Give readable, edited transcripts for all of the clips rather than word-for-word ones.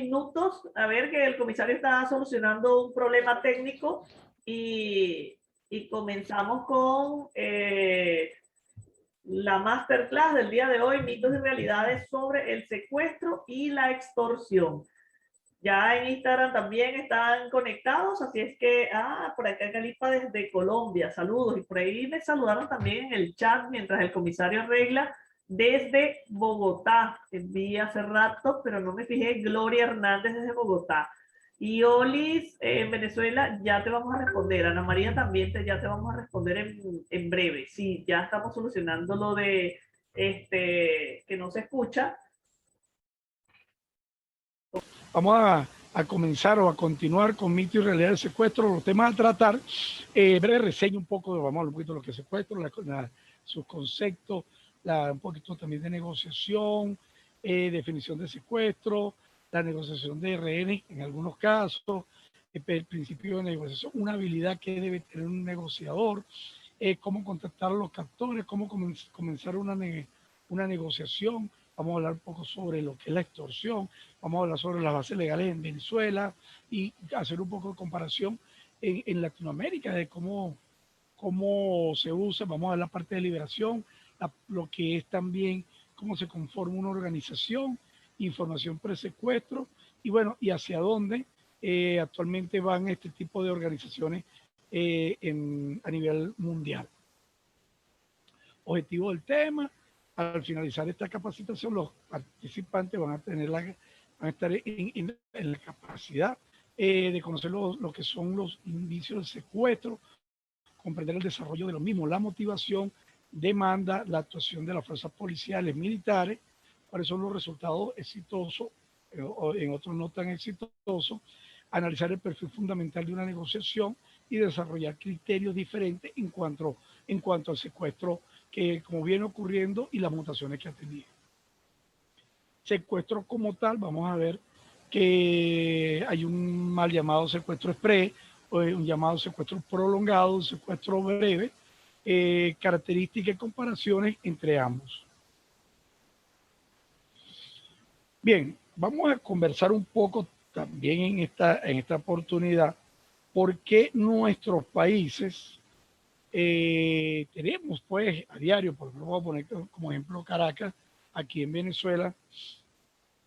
minutos. A ver, que el comisario está solucionando un problema técnico y comenzamos con la masterclass del día de hoy, mitos y realidades sobre el secuestro y la extorsión. Ya en Instagram también están conectados, así es que, por acá Califa desde Colombia, saludos. Y por ahí me saludaron también en el chat mientras el comisario arregla desde Bogotá. Vi hace rato, pero no me fijé, Gloria Hernández desde Bogotá. Y Olis, en Venezuela, ya te vamos a responder. Ana María también ya te vamos a responder en breve. Sí, ya estamos solucionando lo de que no se escucha. Vamos a comenzar o a continuar con mito y realidad del secuestro. Los temas a tratar, breve reseña un poco, vamos a hablar un poquito de lo que es secuestro, sus conceptos, un poquito también de negociación, definición de secuestro, la negociación de rehenes en algunos casos, el principio de negociación, una habilidad que debe tener un negociador, cómo contactar a los captores, cómo comenzar una negociación. Vamos a hablar un poco sobre lo que es la extorsión, vamos a hablar sobre las bases legales en Venezuela y hacer un poco de comparación en Latinoamérica de cómo se usa. Vamos a ver la parte de liberación, lo que es también cómo se conforma una organización, información pre-secuestro y bueno, y hacia dónde actualmente van este tipo de organizaciones a nivel mundial. Objetivo del tema: al finalizar esta capacitación, los participantes van a estar en la capacidad de conocer lo que son los indicios del secuestro, comprender el desarrollo de los mismos, la motivación, demanda, la actuación de las fuerzas policiales, militares, cuáles son los resultados exitosos o en otros no tan exitosos, analizar el perfil fundamental de una negociación y desarrollar criterios diferentes en cuanto al secuestro que como viene ocurriendo y las mutaciones que ha tenido. Secuestro como tal, vamos a ver que hay un mal llamado secuestro exprés, un llamado secuestro prolongado, un secuestro breve, características y comparaciones entre ambos. Bien, vamos a conversar un poco también en esta oportunidad por qué nuestros países tenemos pues a diario, por ejemplo, voy a poner como ejemplo Caracas, aquí en Venezuela,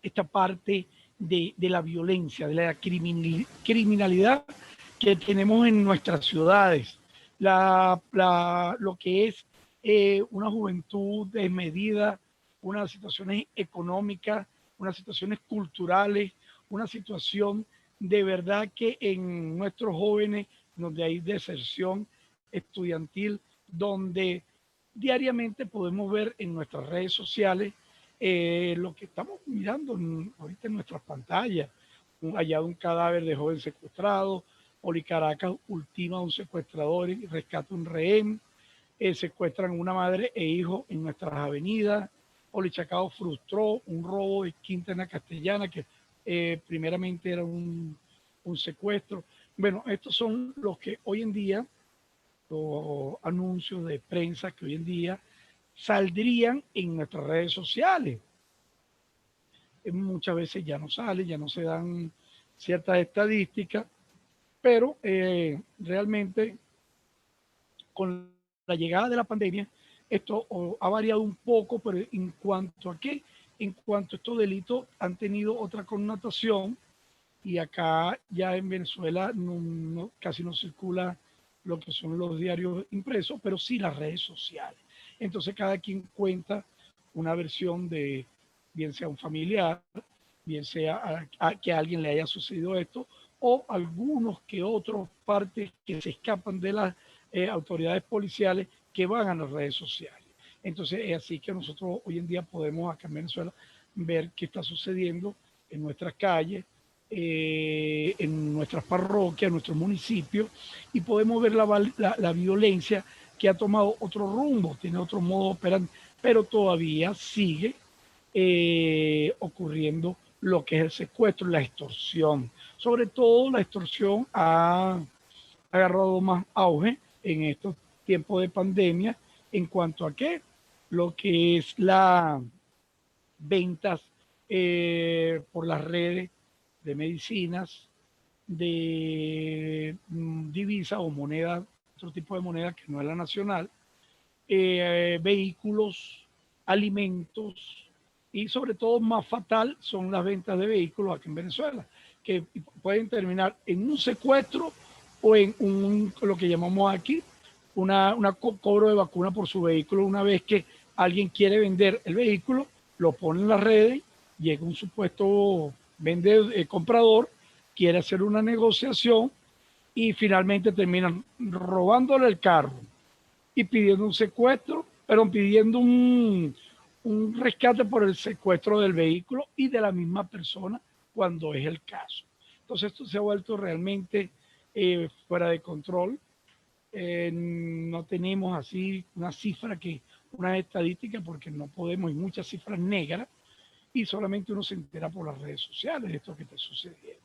esta parte de la violencia, de la criminalidad que tenemos en nuestras ciudades, lo que es una juventud desmedida, unas situaciones económicas, unas situaciones culturales, una situación de verdad que en nuestros jóvenes, donde hay deserción estudiantil, donde diariamente podemos ver en nuestras redes sociales lo que estamos mirando ahorita en nuestras pantallas: hallado un cadáver de joven secuestrado, Policaracas ultima a un secuestrador y rescata un rehén, secuestran una madre e hijo en nuestras avenidas, Polichacao frustró un robo de Quintana Castellana que primeramente era un secuestro. Bueno, estos son los que hoy en día, los anuncios de prensa que hoy en día saldrían en nuestras redes sociales. Muchas veces ya no sale, ya no se dan ciertas estadísticas, pero realmente con la llegada de la pandemia esto ha variado un poco, pero en cuanto a qué, en cuanto a estos delitos han tenido otra connotación, y acá ya en Venezuela casi no circula lo que son los diarios impresos, pero sí las redes sociales. Entonces cada quien cuenta una versión de, bien sea un familiar, bien sea que a alguien le haya sucedido esto, o algunos que otros partes que se escapan de las autoridades policiales que van a las redes sociales. Entonces es así que nosotros hoy en día podemos acá en Venezuela ver qué está sucediendo en nuestras calles, en nuestras parroquias, en nuestros municipios, y podemos ver la violencia que ha tomado otro rumbo, tiene otro modo operante, pero todavía sigue ocurriendo lo que es el secuestro y la extorsión. Sobre todo la extorsión ha agarrado más auge en estos tiempos de pandemia en cuanto a qué, lo que es las ventas por las redes de medicinas, de divisa o moneda, otro tipo de moneda que no es la nacional, vehículos, alimentos y sobre todo más fatal son las ventas de vehículos aquí en Venezuela, que pueden terminar en un secuestro o en lo que llamamos aquí una cobro de vacuna por su vehículo. Una vez que alguien quiere vender el vehículo, lo pone en las redes, llega un supuesto comprador, quiere hacer una negociación y finalmente terminan robándole el carro y pidiendo un secuestro, pero pidiendo un rescate por el secuestro del vehículo y de la misma persona cuando es el caso. Entonces esto se ha vuelto realmente fuera de control. No tenemos así una estadística porque no podemos, hay muchas cifras negras y solamente uno se entera por las redes sociales de esto que está sucediendo.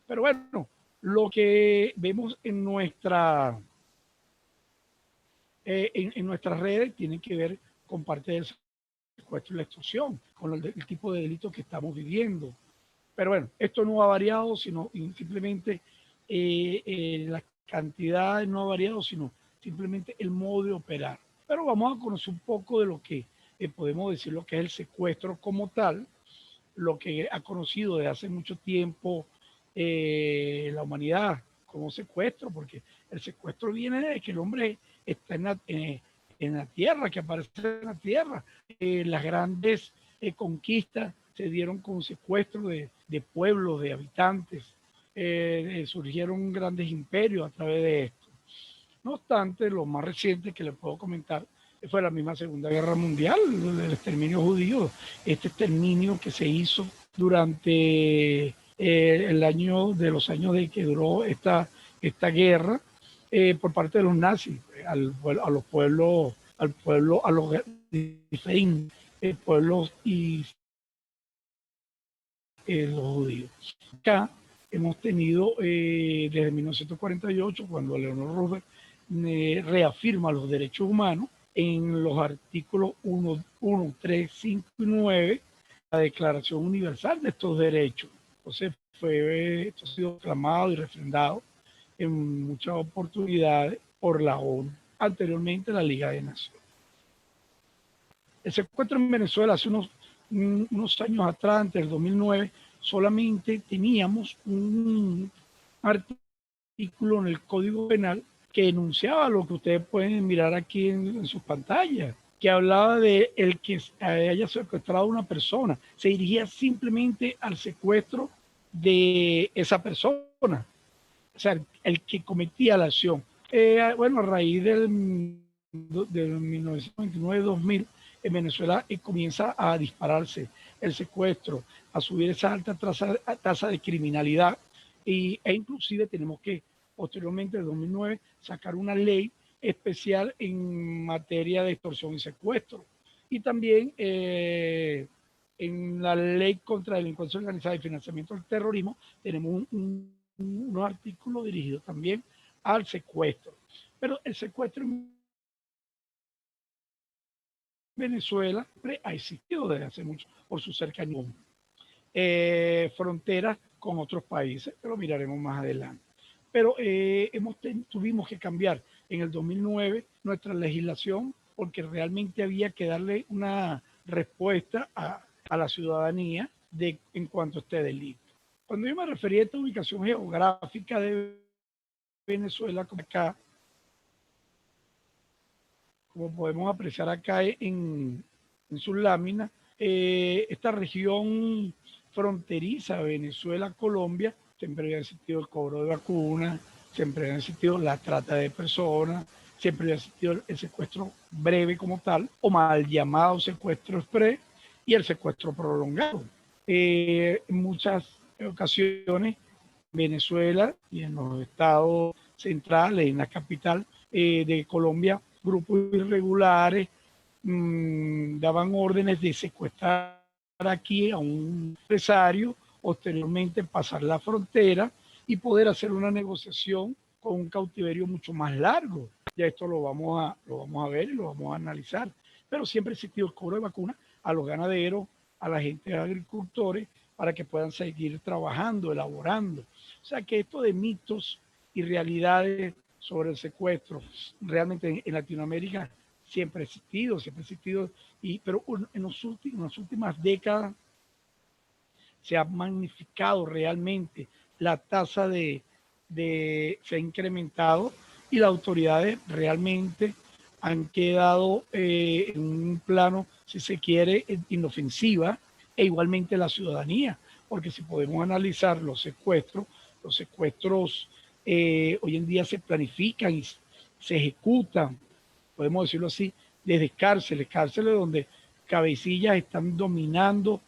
Pero bueno, lo que vemos en nuestras redes tiene que ver con parte del secuestro y la extorsión, con el tipo de delito que estamos viviendo. Pero bueno, esto no ha variado, sino simplemente la cantidad no ha variado, sino simplemente el modo de operar. Pero vamos a conocer un poco de lo que podemos decir, lo que es el secuestro como tal, lo que ha conocido desde hace mucho tiempo la humanidad como secuestro, porque el secuestro viene de que el hombre está en la tierra, que aparece en la tierra. Las grandes conquistas se dieron con secuestro de pueblos, de habitantes. Surgieron grandes imperios a través de esto. No obstante, lo más reciente que les puedo comentar fue la misma Segunda Guerra Mundial, el exterminio judío, este exterminio que se hizo durante los años de que duró esta guerra por parte de los nazis a los pueblos, a los diferentes pueblos y los judíos. Acá hemos tenido desde 1948, cuando Eleanor Roosevelt reafirma los derechos humanos en los artículos 1, 3, 5 y 9, la Declaración Universal de estos derechos. Entonces, esto ha sido clamado y refrendado en muchas oportunidades por la ONU, anteriormente la Liga de Naciones. El secuestro en Venezuela hace unos años atrás, entre el 2009, solamente teníamos un artículo en el Código Penal que enunciaba lo que ustedes pueden mirar aquí en sus pantallas, que hablaba de el que haya secuestrado a una persona. Se dirigía simplemente al secuestro de esa persona, o sea, el que cometía la acción. Bueno, a raíz del 1999-2000, en Venezuela comienza a dispararse el secuestro, a subir esa alta tasa de criminalidad e inclusive tenemos que posteriormente, en 2009, sacar una ley especial en materia de extorsión y secuestro. Y también en la ley contra la delincuencia organizada y financiamiento del terrorismo tenemos unos artículos dirigidos también al secuestro. Pero el secuestro en Venezuela ha existido desde hace mucho por su cercanía. Fronteras con otros países, pero miraremos más adelante. Pero tuvimos que cambiar en el 2009 nuestra legislación porque realmente había que darle una respuesta a la ciudadanía en cuanto a este delito. Cuando yo me refería a esta ubicación geográfica de Venezuela, como acá, como podemos apreciar acá en sus láminas, esta región fronteriza Venezuela-Colombia, siempre había existido el cobro de vacunas, siempre había existido la trata de personas, siempre había existido el secuestro breve como tal, o mal llamado secuestro express, y el secuestro prolongado. En muchas ocasiones, Venezuela y en los estados centrales, en la capital de Colombia, grupos irregulares daban órdenes de secuestrar aquí a un empresario, posteriormente pasar la frontera y poder hacer una negociación con un cautiverio mucho más largo. Ya esto lo vamos a ver y lo vamos a analizar. Pero siempre ha existido el cobro de vacunas a los ganaderos, a la gente de agricultores para que puedan seguir trabajando, elaborando. O sea que esto de mitos y realidades sobre el secuestro, realmente en Latinoamérica siempre ha existido, pero en las últimas décadas se ha magnificado realmente, la tasa se ha incrementado y las autoridades realmente han quedado en un plano, si se quiere, inofensiva, e igualmente la ciudadanía, porque si podemos analizar los secuestros hoy en día se planifican y se ejecutan, podemos decirlo así, desde cárceles donde cabecillas están dominando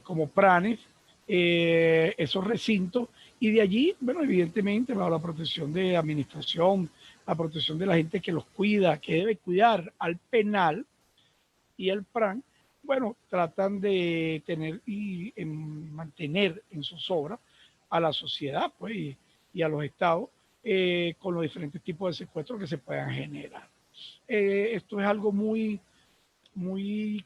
como pranes esos recintos, y de allí, bueno, evidentemente, bajo la protección de administración, la protección de la gente que los cuida, que debe cuidar al penal y el PRAN, bueno, tratan de tener y mantener en sus obras a la sociedad, pues, y a los estados con los diferentes tipos de secuestros que se puedan generar. Esto es algo muy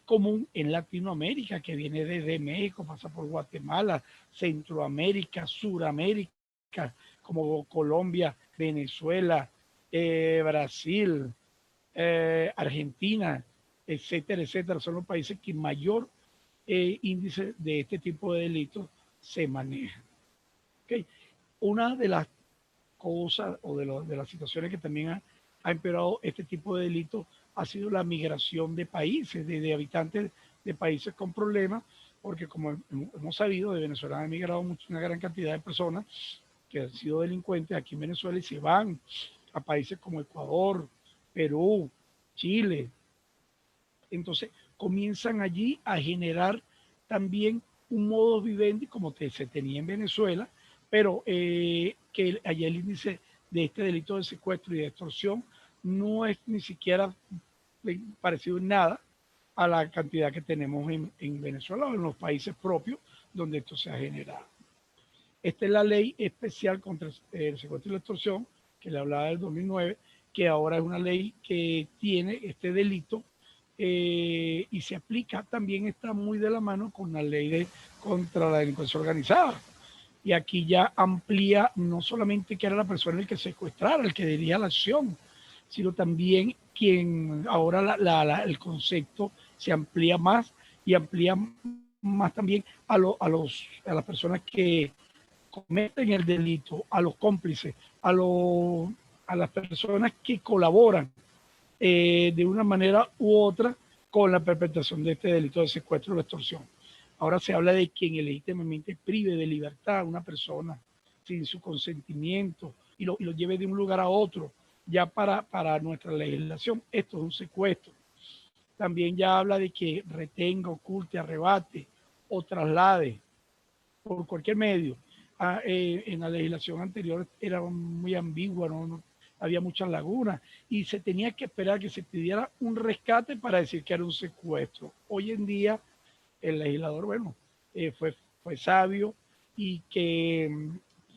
común en Latinoamérica, que viene desde México, pasa por Guatemala, Centroamérica, Suramérica, como Colombia, Venezuela, Brasil, Argentina, etcétera, etcétera. Son los países que mayor índice de este tipo de delitos se maneja. ¿Okay? Una de las cosas o de las situaciones que también ha empeorado este tipo de delitos ha sido la migración de países, de habitantes de países con problemas, porque como hemos sabido, de Venezuela han emigrado una gran cantidad de personas que han sido delincuentes aquí en Venezuela y se van a países como Ecuador, Perú, Chile. Entonces comienzan allí a generar también un modus vivendi como se tenía en Venezuela, pero que allá el índice de este delito de secuestro y de extorsión no es ni siquiera parecido en nada a la cantidad que tenemos en Venezuela o en los países propios donde esto se ha generado. Esta es la ley especial contra el secuestro y la extorsión, que le hablaba del 2009, que ahora es una ley que tiene este delito y se aplica, también está muy de la mano con la ley contra la delincuencia organizada. Y aquí ya amplía no solamente que era la persona el que secuestrara, el que dirigía la acción, sino también quien ahora el concepto se amplía más y amplía más también a las personas que cometen el delito, a los cómplices, a las personas que colaboran de una manera u otra con la perpetración de este delito de secuestro o extorsión. Ahora se habla de quien ilegítimamente prive de libertad a una persona sin su consentimiento y lo lleve de un lugar a otro, ya para nuestra legislación. Esto es un secuestro. También ya habla de que retenga, oculte, arrebate o traslade por cualquier medio. En la legislación anterior era muy ambigua, no había muchas lagunas y se tenía que esperar que se pidiera un rescate para decir que era un secuestro. Hoy en día el legislador, bueno, fue sabio y que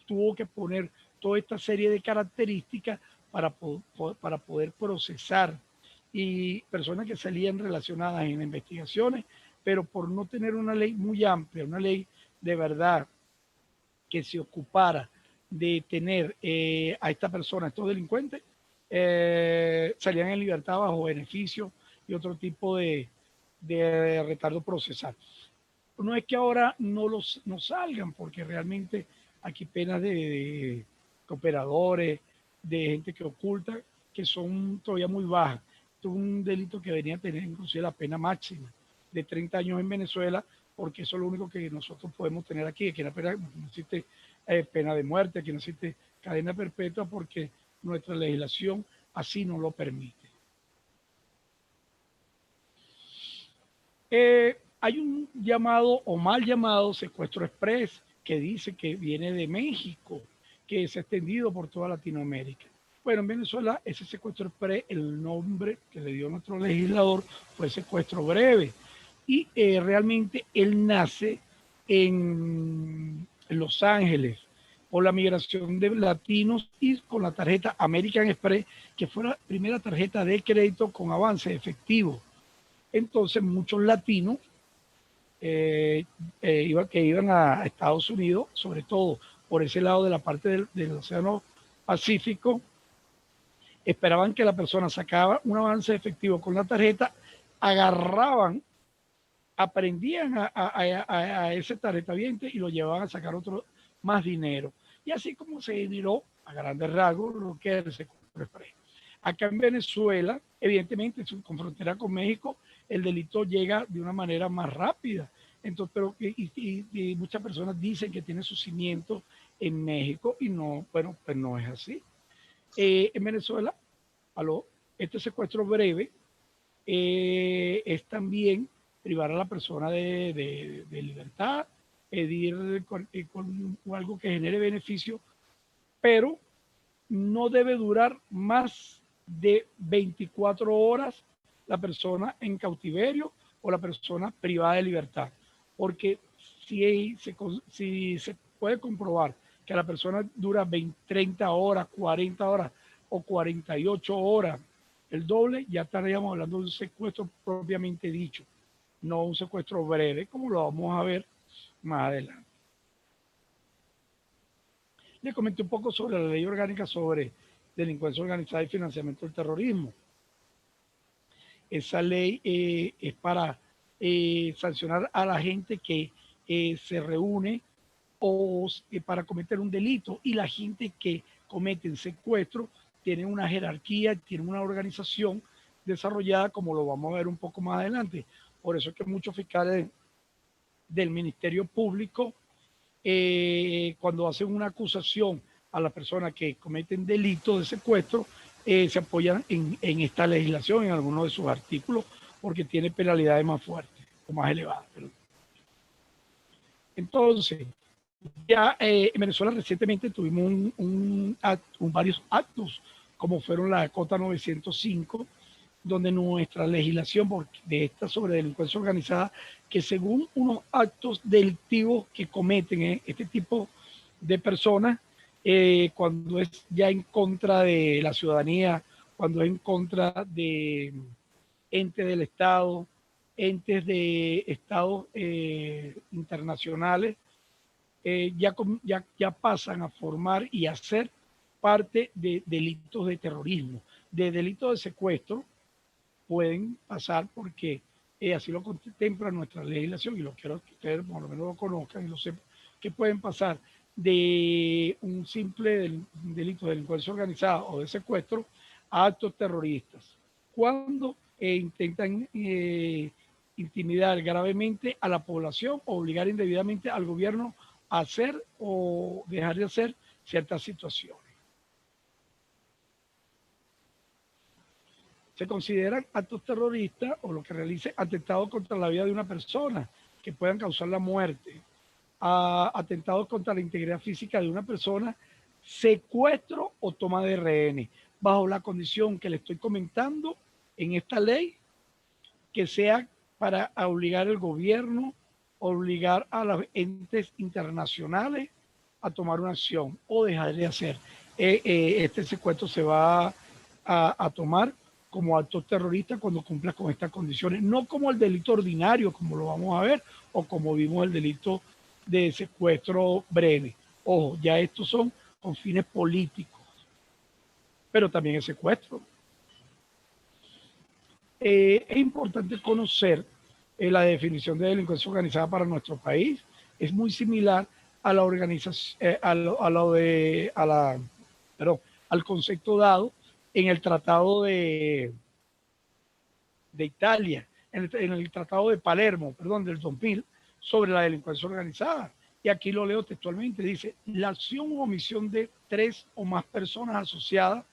tuvo que poner toda esta serie de características para poder procesar y personas que salían relacionadas en investigaciones, pero por no tener una ley muy amplia, una ley de verdad que se ocupara de tener a esta persona, a estos delincuentes, salían en libertad bajo beneficio y otro tipo de retardo procesal. No es que ahora no salgan, porque realmente aquí penas de cooperadores, de gente que oculta, que son todavía muy bajas. Esto es un delito que venía a tener inclusive la pena máxima de 30 años en Venezuela, porque eso es lo único que nosotros podemos tener aquí, que no existe pena de muerte, que no existe cadena perpetua, porque nuestra legislación así no lo permite. Hay un llamado o mal llamado secuestro express que dice que viene de México, que se ha extendido por toda Latinoamérica. Bueno, en Venezuela ese secuestro express, el nombre que le dio nuestro legislador fue secuestro breve. Y realmente él nace en Los Ángeles por la migración de latinos y con la tarjeta American Express, que fue la primera tarjeta de crédito con avance efectivo. Entonces muchos latinos que iban a Estados Unidos, sobre todo por ese lado de la parte del Océano Pacífico, esperaban que la persona sacaba un avance efectivo con la tarjeta, agarraban, aprendían a ese tarjetaviente y lo llevaban a sacar otro más dinero. Y así como se generó a grandes rasgos lo que es el secuestro express. Acá en Venezuela, evidentemente, con frontera con México, el delito llega de una manera más rápida. Entonces, pero, y muchas personas dicen que tiene su cimiento en México y no, bueno, pues no es así. En Venezuela, este secuestro breve es también privar a la persona de libertad, pedir con algo que genere beneficio, pero no debe durar más de 24 horas la persona en cautiverio o la persona privada de libertad. Porque si se puede comprobar que la persona dura 20, 30 horas, 40 horas o 48 horas, el doble, ya estaríamos hablando de un secuestro propiamente dicho, no un secuestro breve, como lo vamos a ver más adelante. Les comenté un poco sobre la ley orgánica sobre delincuencia organizada y financiamiento del terrorismo. Esa ley es para sancionar a la gente que se reúne o para cometer un delito, y la gente que comete secuestro tiene una jerarquía, tiene una organización desarrollada, como lo vamos a ver un poco más adelante. Por eso es que muchos fiscales del Ministerio Público, cuando hacen una acusación a las personas que cometen delitos de secuestro, se apoyan en esta legislación, en algunos de sus artículos, porque tiene penalidades más fuertes o más elevadas. Entonces, ya en Venezuela recientemente tuvimos varios actos, como fueron la Cota 905, donde nuestra legislación de esta sobre delincuencia organizada, que según unos actos delictivos que cometen este tipo de personas, cuando es ya en contra de la ciudadanía, cuando es en contra de entes del Estado, entes de estados internacionales, ya pasan a formar y a ser parte de delitos de terrorismo, de delitos de secuestro. Pueden pasar porque así lo contempla nuestra legislación, y lo quiero que ustedes por lo menos lo conozcan y lo sepan, que pueden pasar de un simple delito de delincuencia organizada o de secuestro a actos terroristas, cuando intentan intimidar gravemente a la población o obligar indebidamente al gobierno a hacer o dejar de hacer ciertas situaciones. Se consideran actos terroristas o lo que realice atentados contra la vida de una persona que puedan causar la muerte, atentados contra la integridad física de una persona, secuestro o toma de rehenes, bajo la condición que le estoy comentando en esta ley, que sea para obligar al gobierno, obligar a los entes internacionales a tomar una acción o dejar de hacer. Este secuestro se va a tomar como actos terroristas cuando cumpla con estas condiciones, no como el delito ordinario, como lo vamos a ver, o como vimos el delito de secuestro breve. Ojo, ya estos son con fines políticos, pero también es secuestro. Es importante conocer la definición de delincuencia organizada para nuestro país. Es muy similar a la organización, al concepto dado en el Tratado de Italia, en el Tratado de Palermo, perdón, del 2000, sobre la delincuencia organizada. Y aquí lo leo textualmente, dice: la acción u omisión de 3 o más personas asociadas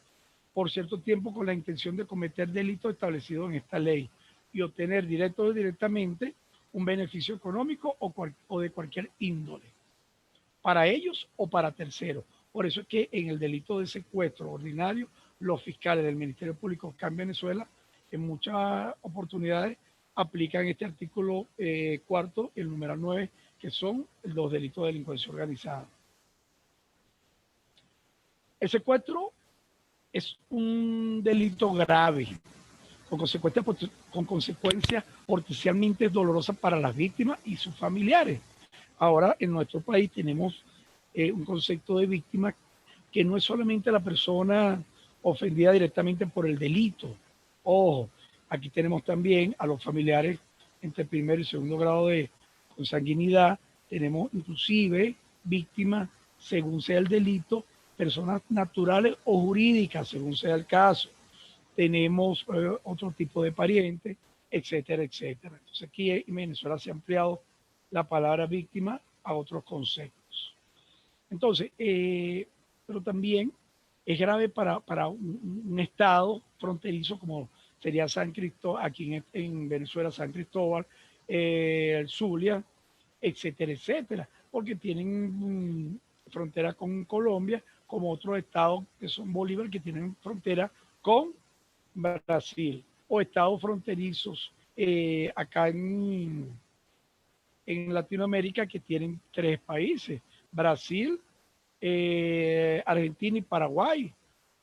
por cierto tiempo con la intención de cometer delitos establecidos en esta ley y obtener directo o directamente un beneficio económico o de cualquier índole, para ellos o para terceros. Por eso es que en el delito de secuestro ordinario, los fiscales del Ministerio Público acá en Venezuela, en muchas oportunidades, aplican este artículo cuarto, el numeral 9, que son los delitos de delincuencia organizada. El secuestro es un delito grave, con consecuencias potencialmente dolorosas para las víctimas y sus familiares. Ahora, en nuestro país tenemos un concepto de víctima que no es solamente la persona ofendida directamente por el delito. Ojo, aquí tenemos también a los familiares entre primero y segundo grado de consanguinidad, tenemos inclusive víctimas según sea el delito, personas naturales o jurídicas según sea el caso. Tenemos otro tipo de parientes, etcétera, etcétera. Entonces aquí en Venezuela se ha ampliado la palabra víctima a otros conceptos. Entonces, pero también es grave para un estado fronterizo como sería San Cristóbal, aquí en Venezuela, San Cristóbal, el Zulia, etcétera, etcétera, porque tienen frontera con Colombia, como otros estados que son Bolívar, que tienen frontera con Brasil, o estados fronterizos acá en Latinoamérica que tienen 3 países, Brasil, Argentina y Paraguay.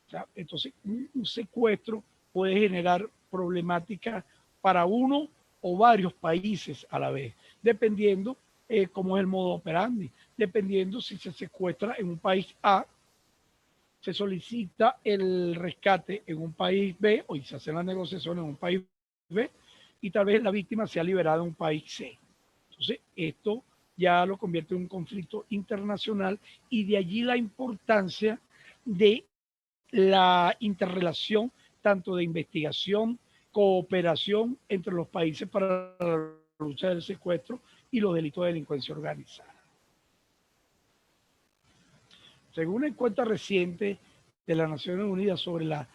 O sea, entonces, un secuestro puede generar problemáticas para uno o varios países a la vez, dependiendo cómo es el modo operandi, dependiendo si se secuestra en un país A, se solicita el rescate en un país B o se hacen las negociaciones en un país B y tal vez la víctima sea liberada en un país C. Entonces, esto ya lo convierte en un conflicto internacional y de allí la importancia de la interrelación tanto de investigación, cooperación entre los países para la lucha del secuestro y los delitos de delincuencia organizada. Según una encuesta reciente de las Naciones Unidas sobre la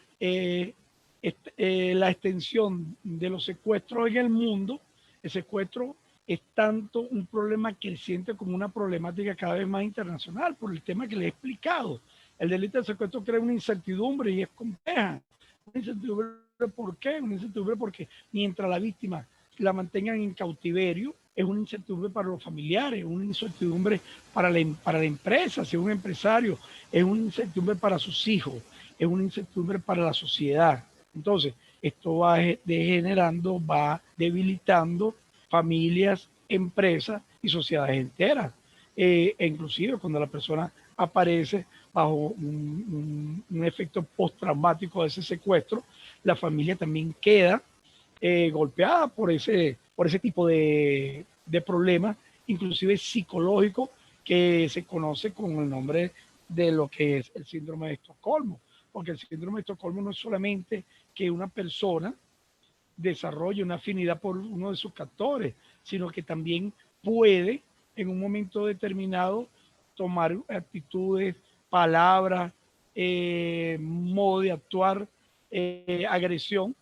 extensión de los secuestros en el mundo, el secuestro es tanto un problema creciente como una problemática cada vez más internacional por el tema que le he explicado. El delito de secuestro crea una incertidumbre y es compleja. Una incertidumbre, ¿por qué? Una incertidumbre porque mientras la víctima la mantengan en cautiverio, es una incertidumbre para los familiares, una incertidumbre para la empresa, si es un empresario, es una incertidumbre para sus hijos, es una incertidumbre para la sociedad. Entonces, esto va degenerando, va debilitando familias, empresas y sociedades enteras. E inclusive cuando la persona aparece bajo un efecto postraumático de ese secuestro, la familia también queda golpeada por ese tipo de problemas, inclusive psicológico, que se conoce con el nombre de lo que es el síndrome de Estocolmo. Porque el síndrome de Estocolmo no es solamente que una persona desarrolle una afinidad por uno de sus captores, sino que también puede en un momento determinado tomar actitudes, palabras, modo de actuar, agresión,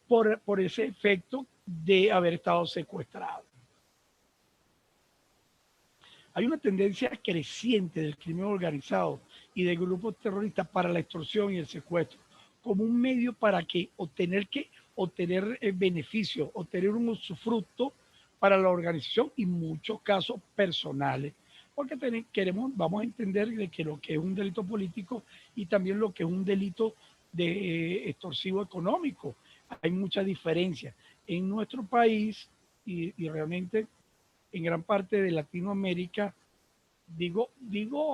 por ese efecto de haber estado secuestrado. Hay una tendencia creciente del crimen organizado y de grupos terroristas para la extorsión y el secuestro como un medio para obtener beneficio, obtener un usufructo para la organización y en muchos casos personales. Porque vamos a entender de que lo que es un delito político y también lo que es un delito de extorsivo económico. Hay mucha diferencia. En nuestro país y realmente en gran parte de Latinoamérica, digo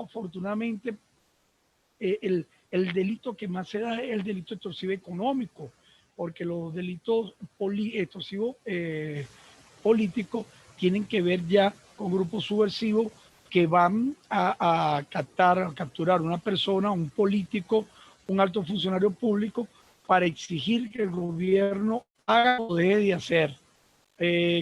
afortunadamente, el delito que más se da es el delito extorsivo económico, porque los delitos extorsivos políticos tienen que ver ya con grupos subversivos que van a capturar una persona, un político, un alto funcionario público, para exigir que el gobierno haga o deje de hacer,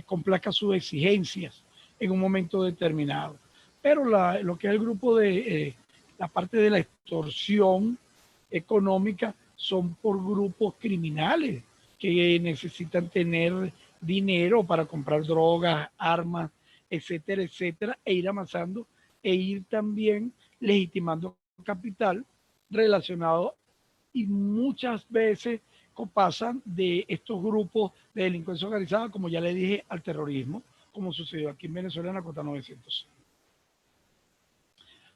complazca sus exigencias en un momento determinado. Pero lo que es el grupo de la parte de la extorsión económica son por grupos criminales que necesitan tener dinero para comprar drogas, armas, etcétera, etcétera, e ir amasando e ir también legitimando capital relacionado y muchas veces pasan de estos grupos de delincuencia organizada, como ya le dije, al terrorismo, como sucedió aquí en Venezuela en la Cota 900.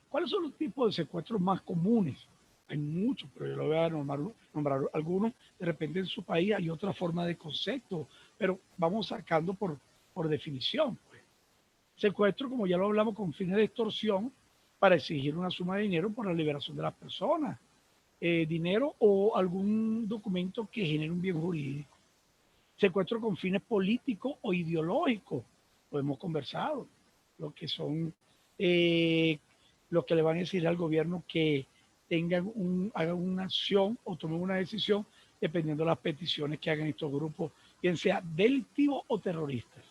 ¿Cuáles son los tipos de secuestros más comunes? hay muchos, pero yo lo voy a nombrar algunos. De repente en su país hay otra forma de concepto, pero vamos sacando por definición. Pues. Secuestro, como ya lo hablamos, con fines de extorsión para exigir una suma de dinero por la liberación de las personas, dinero o algún documento que genere un bien jurídico. Secuestro con fines políticos o ideológicos, lo hemos conversado, lo que son los que le van a decir al gobierno que hagan una acción o tomen una decisión dependiendo de las peticiones que hagan estos grupos, bien sea delictivos o terroristas.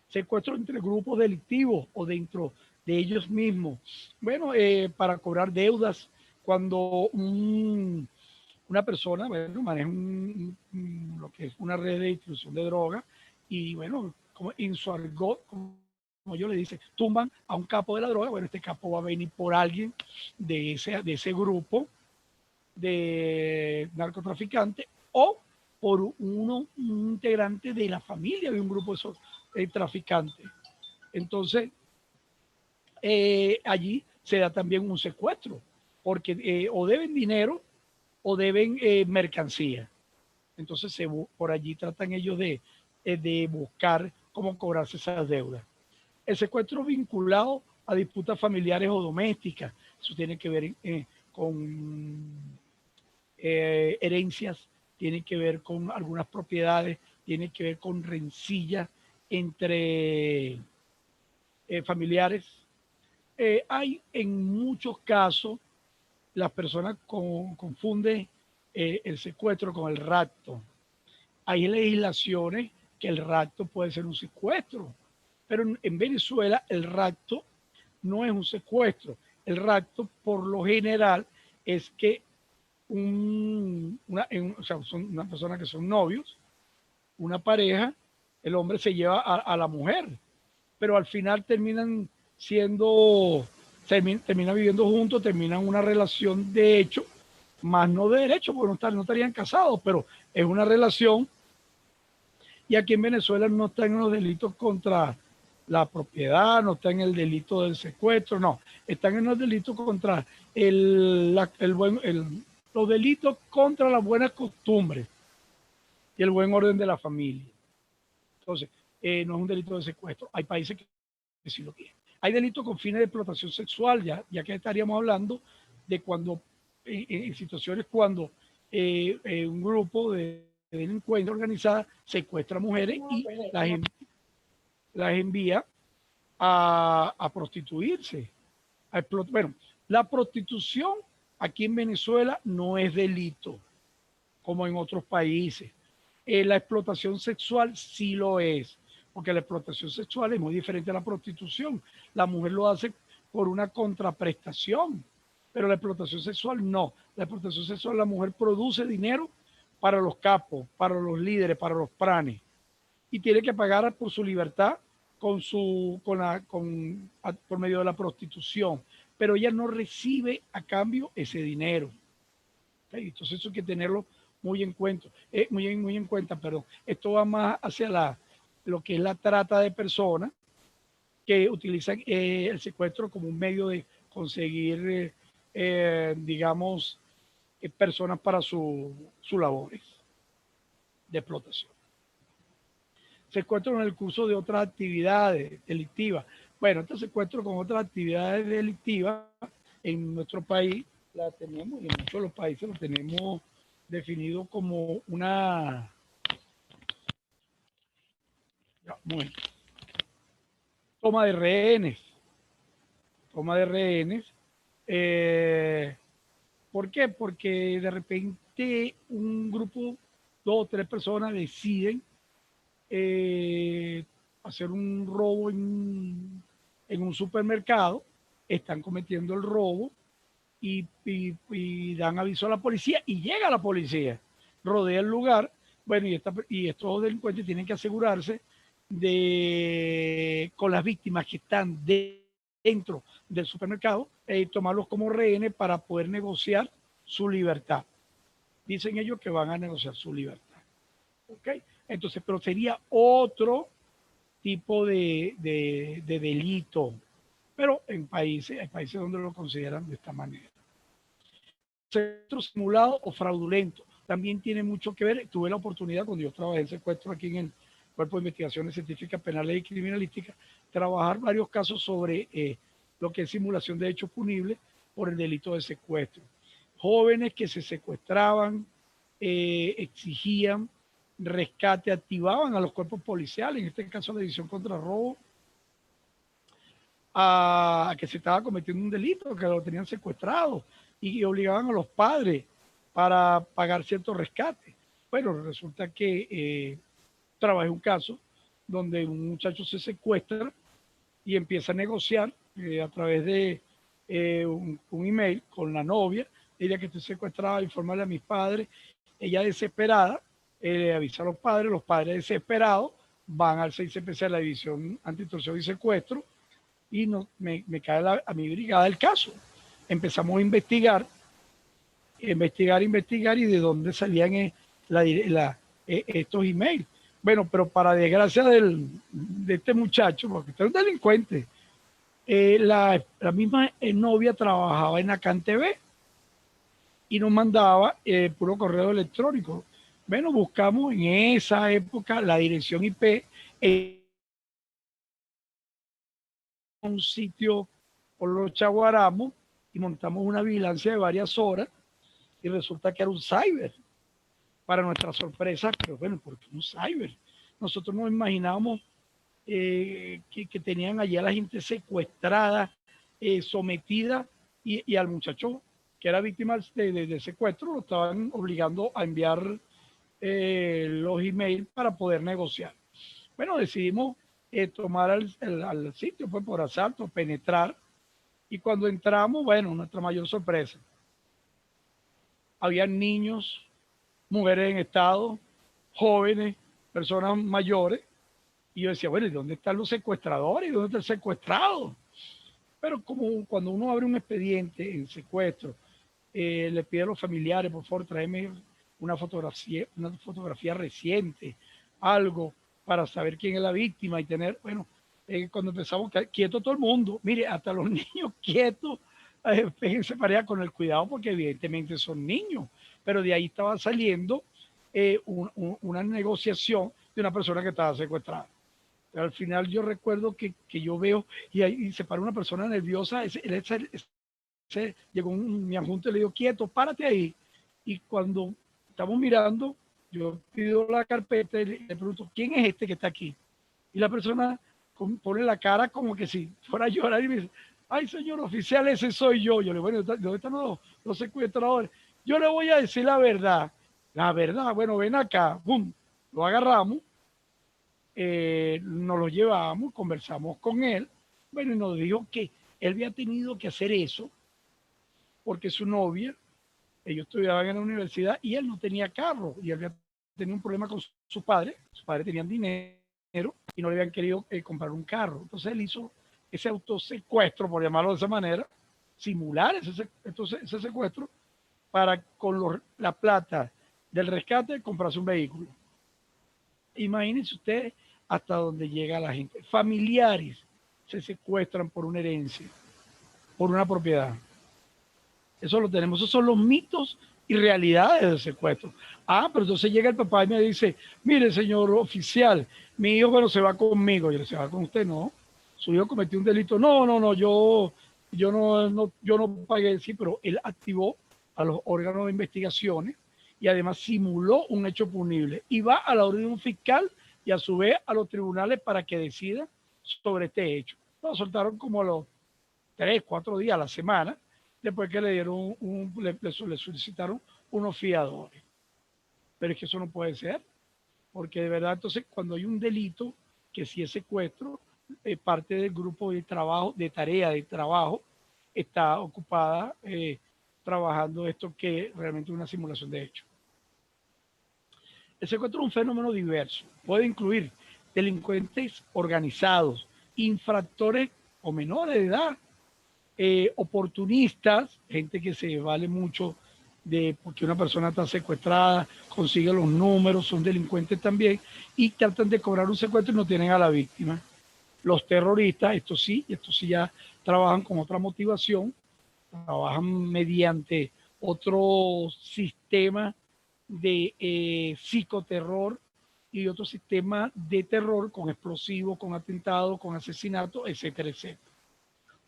Secuestro entre grupos delictivos o dentro de ellos mismos. Bueno, para cobrar deudas, cuando una persona, bueno, maneja lo que es una red de distribución de droga y, bueno, como en su argot, como yo le dice, tumban a un capo de la droga, bueno, este capo va a venir por alguien de ese grupo de narcotraficantes o por un integrante de la familia de un grupo de esos traficantes. Entonces, allí se da también un secuestro, porque o deben dinero o deben mercancía. Entonces, por allí tratan ellos de buscar cómo cobrarse esas deudas. El secuestro vinculado a disputas familiares o domésticas, eso tiene que ver con herencias, tiene que ver con algunas propiedades, tiene que ver con rencillas entre familiares. Hay en muchos casos, las personas confunden el secuestro con el rapto. Hay legislaciones que el rapto puede ser un secuestro, pero en Venezuela el rapto no es un secuestro. El rapto, por lo general, es que o sea, son una persona que son novios, una pareja, el hombre se lleva a la mujer, pero al final terminan terminan viviendo juntos, terminan una relación de hecho, más no de derecho, porque no estarían casados, pero es una relación. Y aquí en Venezuela no están los delitos contra la propiedad, no está en el delito del secuestro, no, están en los delitos contra los delitos contra las buenas costumbres y el buen orden de la familia. Entonces, no es un delito de secuestro. Hay países que sí lo tienen. Hay delitos con fines de explotación sexual, ya que estaríamos hablando de cuando, en situaciones cuando un grupo de delincuencia organizada secuestra mujeres y las envía a prostituirse. Bueno, la prostitución aquí en Venezuela no es delito, como en otros países. La explotación sexual sí lo es, porque la explotación sexual es muy diferente a la prostitución. La mujer lo hace por una contraprestación, pero la explotación sexual no. La explotación sexual, la mujer produce dinero para los capos, para los líderes, para los pranes, y tiene que pagar por su libertad por medio de la prostitución, pero ella no recibe a cambio ese dinero. ¿Okay? Entonces eso hay que tenerlo muy en cuenta, muy en cuenta, pero esto va más hacia lo que es la trata de personas que utilizan el secuestro como un medio de conseguir, digamos, personas para sus labores de explotación. Secuestro en el curso de otras actividades delictivas. Bueno, este secuestro con otras actividades delictivas en nuestro país la tenemos y en muchos de los países lo tenemos definido como una toma de rehenes. Toma de rehenes. ¿Por qué? Porque de repente un grupo, 2 o 3 personas deciden hacer un robo en un supermercado, están cometiendo el robo y dan aviso a la policía y llega la policía, rodea el lugar. Bueno, y estos delincuentes tienen que asegurarse con las víctimas que están dentro del supermercado, tomarlos como rehenes para poder negociar su libertad. Dicen ellos que van a negociar su libertad. ¿Ok? Entonces, pero sería otro tipo de delito, pero hay países donde lo consideran de esta manera. secuestro simulado o fraudulento. También tiene mucho que ver. Tuve la oportunidad cuando yo trabajé en secuestro aquí en el Cuerpo de Investigaciones Científicas Penales y Criminalísticas, trabajar varios casos sobre lo que es simulación de hechos punibles por el delito de secuestro. Jóvenes que se secuestraban, exigían rescate, activaban a los cuerpos policiales, en este caso la División contra Robo, a que se estaba cometiendo un delito, que lo tenían secuestrado y obligaban a los padres para pagar ciertos rescates. Bueno, resulta que trabajé un caso donde un muchacho se secuestra y empieza a negociar a través de un email con la novia. Ella que estoy secuestrada, informarle a mis padres. Ella desesperada avisa a los padres desesperados van al 6CPC, a la División Antitorsión y Secuestro, y no, me cae a mi brigada el caso. Empezamos a investigar y de dónde salían estos emails. Bueno, pero para desgracia de este muchacho, porque este es un delincuente, la misma novia trabajaba en Acan TV y nos mandaba puro correo electrónico. Bueno, buscamos en esa época la dirección IP en un sitio por los Chaguaramos y montamos una vigilancia de varias horas y resulta que era un cyber. Para nuestra sorpresa, pero bueno, ¿por qué un cyber? Nosotros nos imaginábamos que tenían allá a la gente secuestrada, sometida, y al muchacho que era víctima de secuestro lo estaban obligando a enviar los emails para poder negociar. Bueno, decidimos tomar al sitio pues, por asalto, penetrar, y cuando entramos, bueno, nuestra mayor sorpresa, había niños, mujeres en estado, jóvenes, personas mayores, y yo decía, bueno, ¿y dónde están los secuestradores? ¿Y dónde está el secuestrado? Pero como cuando uno abre un expediente en secuestro, le pide a los familiares, por favor, tráeme una fotografía reciente, algo para saber quién es la víctima y tener, bueno, cuando empezamos, quieto todo el mundo, mire, hasta los niños quietos, fíjense para allá con el cuidado porque evidentemente son niños, pero de ahí estaba saliendo una negociación de una persona que estaba secuestrada. Pero al final yo recuerdo que yo veo y ahí se para una persona nerviosa, llegó mi adjunto y le digo, quieto, párate ahí. Y cuando estamos mirando, yo pido la carpeta y le pregunto, ¿quién es este que está aquí? Y la persona pone la cara como que si fuera a llorar y me dice, ay, señor oficial, ese soy yo. Yo le digo, bueno, ¿dónde están los secuestradores? Yo le voy a decir la verdad. La verdad, bueno, ven acá, ¡pum! Lo agarramos, nos lo llevamos, conversamos con él, bueno, y nos dijo que él había tenido que hacer eso porque su novia, ellos estudiaban en la universidad y él no tenía carro y él había tenido un problema con sus padres tenían dinero y no le habían querido comprar un carro. Entonces él hizo ese autosecuestro, por llamarlo de esa manera, simular ese secuestro para con la plata del rescate comprarse un vehículo. Imagínense ustedes hasta dónde llega la gente. Familiares se secuestran por una herencia, por una propiedad. Eso lo tenemos, esos son los mitos y realidades del secuestro. Ah, pero entonces llega el papá y me dice, mire, señor oficial, mi hijo, bueno, se va conmigo. Yo le decía, ¿va con usted? No, su hijo cometió un delito. No, yo no pagué, sí, pero él activó a los órganos de investigaciones y además simuló un hecho punible y va a la orden de un fiscal y a su vez a los tribunales para que decidan sobre este hecho. Lo soltaron como a los 3, 4 días a la semana, después que le dieron le solicitaron unos fiadores. Pero es que eso no puede ser, porque de verdad entonces cuando hay un delito, que si es secuestro, parte del grupo de trabajo, de tarea de trabajo, está ocupada trabajando esto que realmente es una simulación de hecho. El secuestro es un fenómeno diverso. Puede incluir delincuentes organizados, infractores o menores de edad, oportunistas, gente que se vale mucho de porque una persona está secuestrada, consigue los números, son delincuentes también y tratan de cobrar un secuestro y no tienen a la víctima. Los terroristas, estos sí ya trabajan con otra motivación, trabajan mediante otro sistema de psicoterror y otro sistema de terror con explosivos, con atentados, con asesinatos, etcétera, etcétera.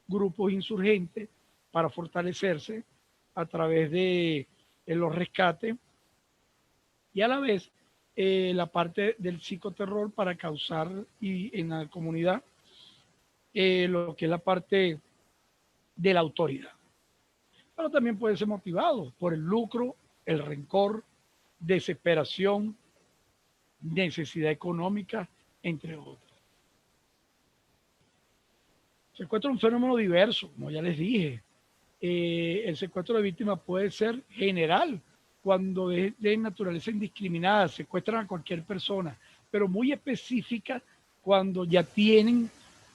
Grupos insurgentes para fortalecerse a través de los rescates y a la vez la parte del psicoterror para causar y en la comunidad lo que es la parte de la autoridad. Pero también puede ser motivado por el lucro, el rencor, desesperación, necesidad económica, entre otros. El secuestro es un fenómeno diverso, como ya les dije. El secuestro de víctimas puede ser general, cuando es de naturaleza indiscriminada, secuestran a cualquier persona, pero muy específica cuando ya tienen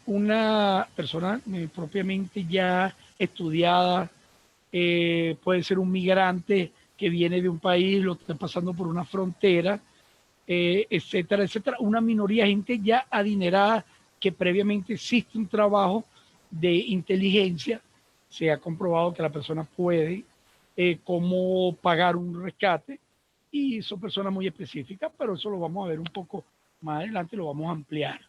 una persona propiamente ya estudiada, puede ser un migrante que viene de un país, lo está pasando por una frontera, etcétera, etcétera. Una minoría de gente ya adinerada que previamente existe un trabajo de inteligencia, se ha comprobado que la persona puede cómo pagar un rescate y son personas muy específicas, pero eso lo vamos a ver un poco más adelante, lo vamos a ampliar.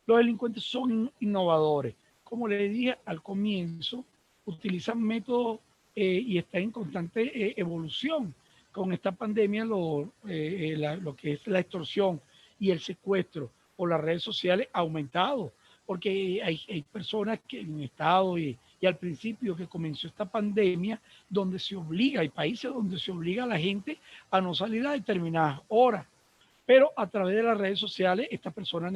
Los delincuentes son innovadores. Como les dije al comienzo, utilizan métodos y está en constante evolución. Con esta pandemia, lo que es la extorsión y el secuestro por las redes sociales ha aumentado, porque hay personas que en estado y al principio que comenzó esta pandemia, donde se obliga, hay países donde se obliga a la gente a no salir a determinadas horas. Pero a través de las redes sociales, estas personas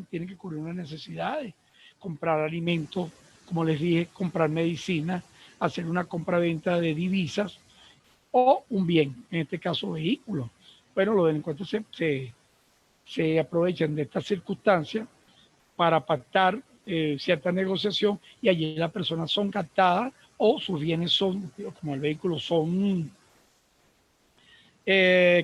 tienen que cubrir unas necesidades, comprar alimentos, como les dije, comprar medicinas, hacer una compra-venta de divisas o un bien, en este caso vehículos. Bueno, los delincuentes se aprovechan de estas circunstancias para pactar cierta negociación y allí las personas son captadas o sus bienes son, como el vehículo, son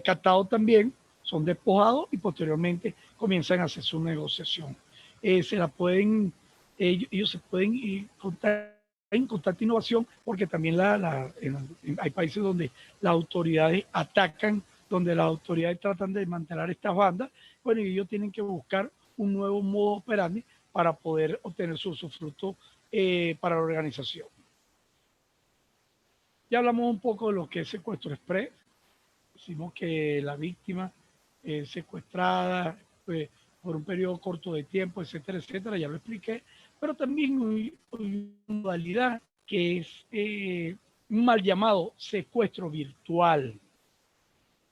captados también, son despojados y posteriormente comienzan a hacer su negociación. Se la pueden, ellos se pueden contar en constante innovación porque también hay países donde las autoridades atacan, donde las autoridades tratan de desmantelar estas bandas, bueno, y ellos tienen que buscar un nuevo modo operandi para poder obtener su fruto para la organización. Ya hablamos un poco de lo que es secuestro express. Decimos que la víctima es secuestrada por un periodo corto de tiempo, etcétera, etcétera, ya lo expliqué, pero también hay una modalidad que es un mal llamado secuestro virtual,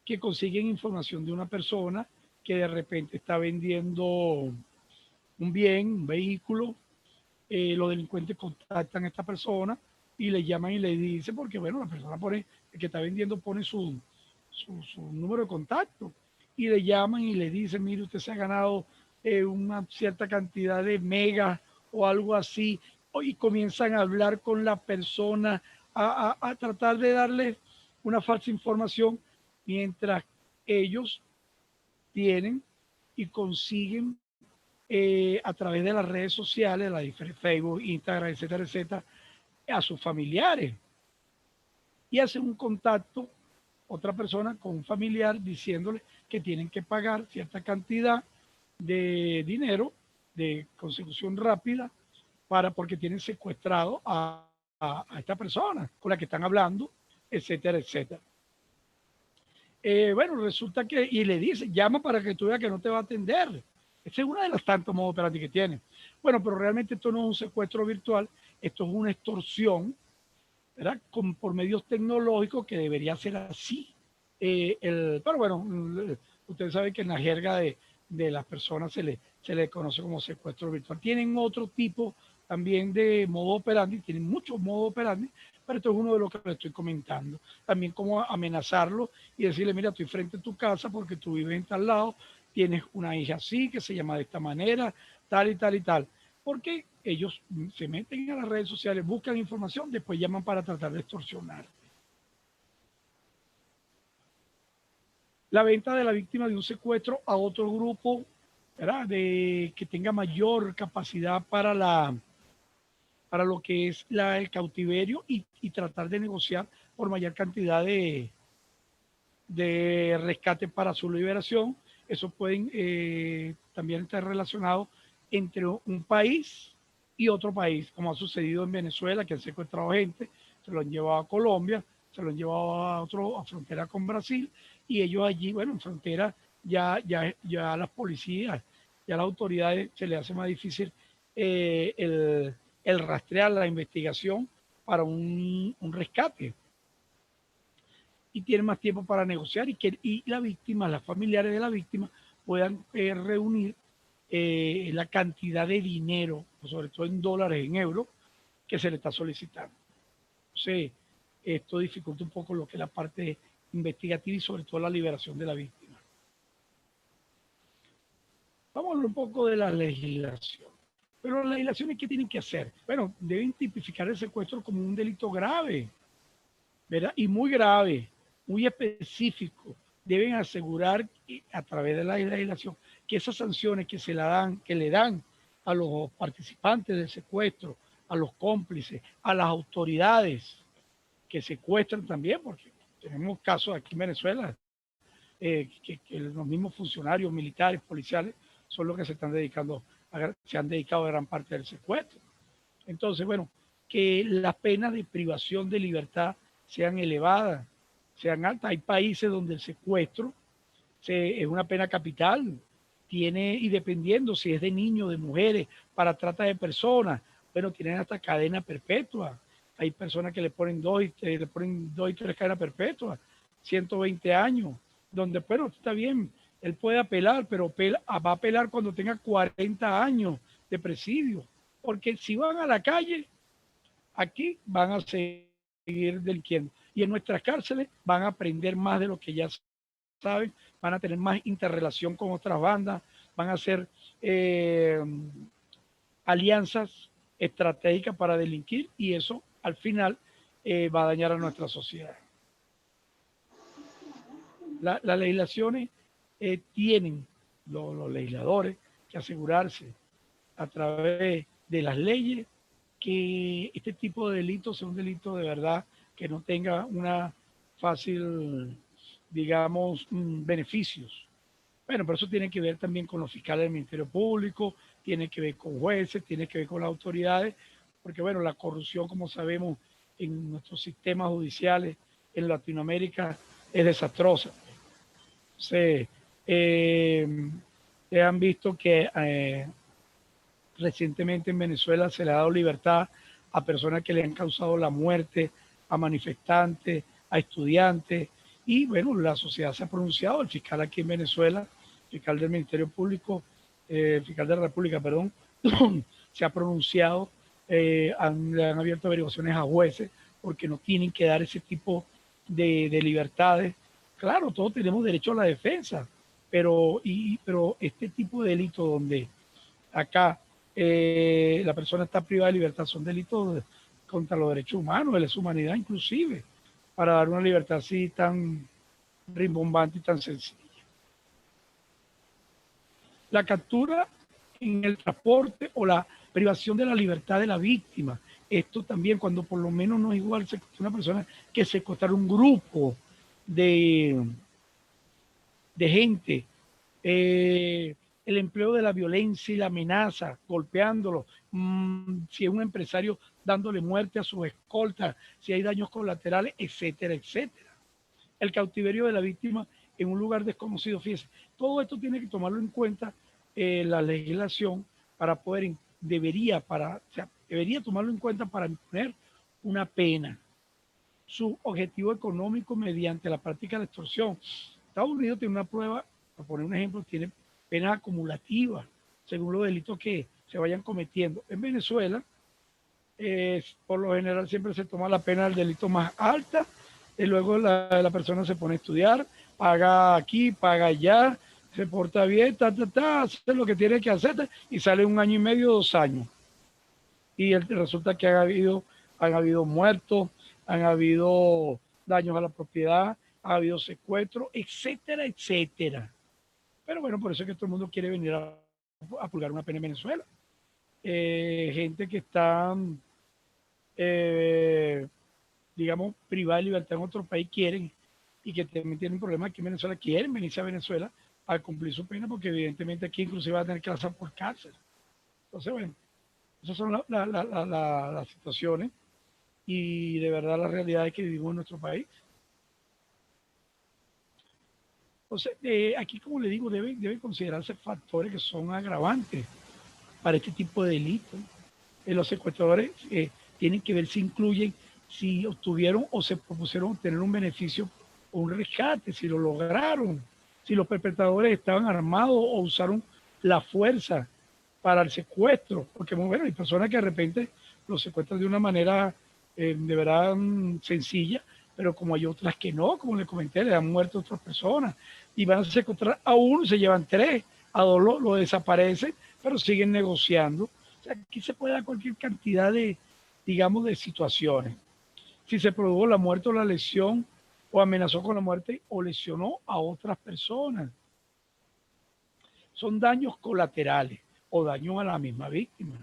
que consiguen información de una persona que de repente está vendiendo un bien, un vehículo, los delincuentes contactan a esta persona y le llaman y le dicen, porque bueno, la persona pone, el que está vendiendo pone su número de contacto y le llaman y le dicen, mire, usted se ha ganado una cierta cantidad de megas o algo así, y comienzan a hablar con la persona, a tratar de darle una falsa información, mientras ellos tienen y consiguen a través de las redes sociales, Facebook, Instagram, etcétera, etcétera, a sus familiares y hacen un contacto otra persona con un familiar diciéndole que tienen que pagar cierta cantidad de dinero de consecución rápida porque tienen secuestrado a esta persona con la que están hablando, etcétera, etcétera. Bueno, resulta que, y le dice, llama para que tú veas que no te va a atender. Ese es uno de los tantos modos operandi que tiene. Bueno, pero realmente esto no es un secuestro virtual, esto es una extorsión, ¿verdad? Por medios tecnológicos que debería ser así. Pero bueno, ustedes saben que en la jerga de las personas se le conoce como secuestro virtual. Tienen otro tipo también de modo operandi, tienen muchos modos operandi, pero esto es uno de los que les estoy comentando. También como amenazarlo y decirle, mira, estoy frente a tu casa porque tú vives en tal lado, tienes una hija así, que se llama de esta manera, tal y tal y tal. Porque ellos se meten a las redes sociales, buscan información, después llaman para tratar de extorsionar. La venta de la víctima de un secuestro a otro grupo, ¿verdad? Que tenga mayor capacidad para para lo que es el cautiverio y tratar de negociar por mayor cantidad de rescate para su liberación. Eso pueden también estar relacionados entre un país y otro país, como ha sucedido en Venezuela, que han secuestrado gente, se lo han llevado a Colombia, se lo han llevado a frontera con Brasil, y ellos allí, bueno, en frontera ya las policías, ya las autoridades se les hace más difícil el rastrear la investigación para un rescate, y tienen más tiempo para negociar, y la víctima, las familiares de la víctima puedan reunir la cantidad de dinero, sobre todo en dólares, en euros, que se le está solicitando. Entonces, esto dificulta un poco lo que es la parte investigativa y sobre todo la liberación de la víctima. Vamos a hablar un poco de la legislación. Pero las legislaciones, ¿qué tienen que hacer? Bueno, deben tipificar el secuestro como un delito grave, ¿verdad? Y muy grave, muy específico. Deben asegurar a través de la legislación que esas sanciones que le dan a los participantes del secuestro, a los cómplices, a las autoridades que secuestran también, porque tenemos casos aquí en Venezuela que los mismos funcionarios militares, policiales, son los que se han dedicado a gran parte del secuestro. Entonces, bueno, que las penas de privación de libertad sean elevadas, sean altas. Hay países donde el secuestro es una pena capital, y dependiendo si es de niños, de mujeres, para trata de personas, bueno, tienen hasta cadena perpetua. Hay personas que le ponen dos y tres cadenas perpetuas, 120 años, donde, bueno, está bien, él puede apelar, pero va a apelar cuando tenga 40 años de presidio, porque si van a la calle, aquí van a seguir delinquiendo. Y en nuestras cárceles van a aprender más de lo que ya saben, van a tener más interrelación con otras bandas, van a hacer alianzas estratégicas para delinquir, y eso al final va a dañar a nuestra sociedad. Las legislaciones tienen los legisladores que asegurarse a través de las leyes que este tipo de delitos sea un delito de verdad, que no tenga una fácil, digamos, beneficios. Bueno, pero eso tiene que ver también con los fiscales del Ministerio Público, tiene que ver con jueces, tiene que ver con las autoridades, porque bueno, la corrupción, como sabemos, en nuestros sistemas judiciales en Latinoamérica es desastrosa. Se han visto que recientemente en Venezuela se le ha dado libertad a personas que le han causado la muerte, a manifestantes, a estudiantes, y bueno, la sociedad se ha pronunciado, el fiscal aquí en Venezuela, el fiscal del Ministerio Público, el fiscal de la República, perdón, se ha pronunciado, le han abierto averiguaciones a jueces porque no tienen que dar ese tipo de libertades. Claro, todos tenemos derecho a la defensa, pero este tipo de delito donde acá la persona está privada de libertad son delitos contra los derechos humanos, de lesa humanidad inclusive, para dar una libertad así tan rimbombante y tan sencilla. La captura en el transporte o la privación de la libertad de la víctima. Esto también, cuando por lo menos no es igual una persona que secuestrar un grupo de gente, el empleo de la violencia y la amenaza, golpeándolo, si es un empresario dándole muerte a sus escoltas, si hay daños colaterales, etcétera, etcétera. El cautiverio de la víctima en un lugar desconocido, fíjese, todo esto tiene que tomarlo en cuenta la legislación para poder, debería tomarlo en cuenta para imponer una pena. Su objetivo económico mediante la práctica de la extorsión. Estados Unidos tiene una prueba, para poner un ejemplo, tiene penas acumulativas según los delitos que se vayan cometiendo. En Venezuela, por lo general siempre se toma la pena del delito más alta, y luego la persona se pone a estudiar, paga aquí, paga allá, se porta bien, hace lo que tiene que hacer y sale 1 año y medio, 2 años. Y resulta que han habido muertos, han habido daños a la propiedad, ha habido secuestros, etcétera, etcétera. Pero bueno, por eso es que todo el mundo quiere venir a purgar una pena en Venezuela. Gente que está digamos, privada de libertad en otro país quieren y que también tienen problemas aquí en Venezuela, quieren venirse a Venezuela a cumplir su pena porque evidentemente aquí inclusive va a tener que pasar por cárcel. Entonces, bueno, esas son las situaciones y de verdad la realidad es que vivimos en nuestro país. Entonces, aquí, como le digo, deben considerarse factores que son agravantes para este tipo de delitos. Los secuestradores tienen que ver si incluyen, si obtuvieron o se propusieron obtener un beneficio o un rescate, si lo lograron, si los perpetradores estaban armados o usaron la fuerza para el secuestro, porque bueno, hay personas que de repente los secuestran de una manera de verdad sencilla, pero como hay otras que no, como le comenté, le han muerto a otras personas y van a secuestrar a uno y se llevan tres, a dos lo desaparecen, pero siguen negociando. O sea, aquí se puede dar cualquier cantidad de, digamos, de situaciones. Si se produjo la muerte o la lesión, o amenazó con la muerte o lesionó a otras personas. Son daños colaterales o daños a la misma víctima.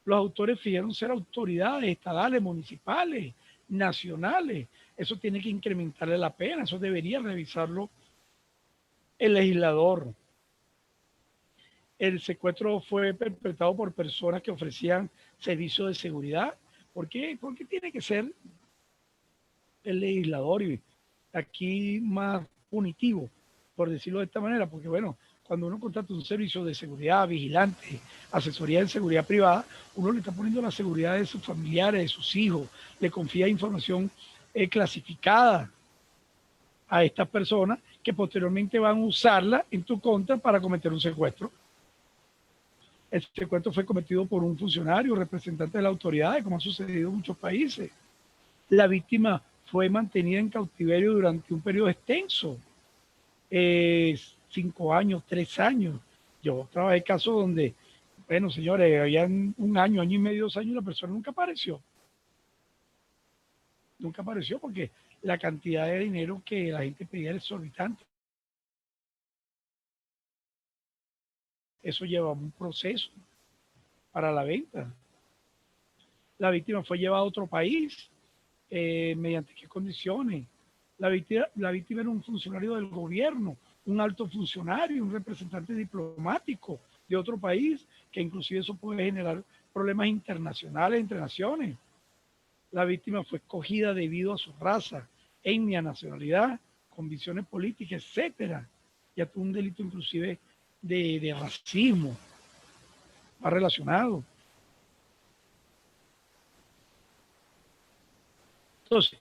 Los autores fijaron ser autoridades estadales, municipales, nacionales. Eso tiene que incrementarle la pena, eso debería revisarlo el legislador. El secuestro fue perpetrado por personas que ofrecían servicios de seguridad. ¿Por qué? Porque tiene que ser el legislador y aquí más punitivo, por decirlo de esta manera, porque bueno, cuando uno contrata un servicio de seguridad, vigilante, asesoría de seguridad privada, uno le está poniendo la seguridad de sus familiares, de sus hijos, le confía información clasificada a estas personas que posteriormente van a usarla en tu contra para cometer un secuestro. El secuestro fue cometido por un funcionario, representante de la autoridad, como ha sucedido en muchos países. La víctima fue mantenida en cautiverio durante un periodo extenso, 5 años, 3 años. Yo trabajé casos donde, bueno, señores, habían 1 año, año y medio, 2 años, y la persona nunca apareció. Nunca apareció porque la cantidad de dinero que la gente pedía era exorbitante. Eso lleva un proceso para la venta. La víctima fue llevada a otro país, mediante qué condiciones. La víctima era un funcionario del gobierno, un alto funcionario, un representante diplomático de otro país, que inclusive eso puede generar problemas internacionales entre naciones. La víctima fue escogida debido a su raza, etnia, nacionalidad, condiciones políticas, etcétera. Ya tuvo un delito inclusive de racismo, va relacionado. Entonces,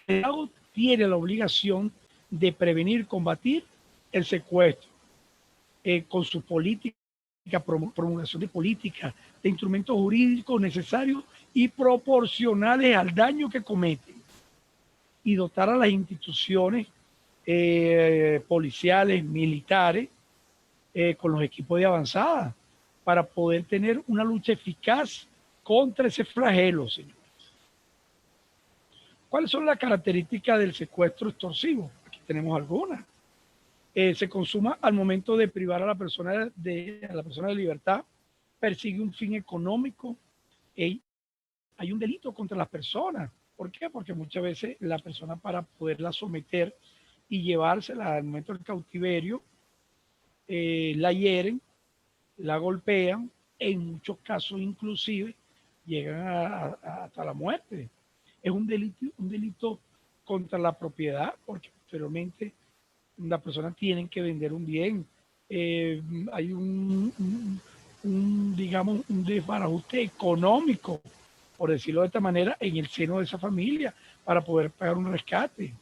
el Estado tiene la obligación de prevenir, combatir el secuestro con su política, promulgación de políticas, de instrumentos jurídicos necesarios y proporcionales al daño que cometen, y dotar a las instituciones policiales, militares, con los equipos de avanzada, para poder tener una lucha eficaz contra ese flagelo, señor. ¿Cuáles son las características del secuestro extorsivo? Aquí tenemos algunas. Se consuma al momento de privar a la persona de libertad, persigue un fin económico, hay un delito contra las personas. ¿Por qué? Porque muchas veces la persona, para poderla someter y llevársela al momento del cautiverio, la hieren, la golpean, en muchos casos inclusive llegan hasta la muerte. Es un delito contra la propiedad, porque posteriormente las personas tienen que vender un bien. Hay digamos, un desbarajuste económico, por decirlo de esta manera, en el seno de esa familia para poder pagar un rescate.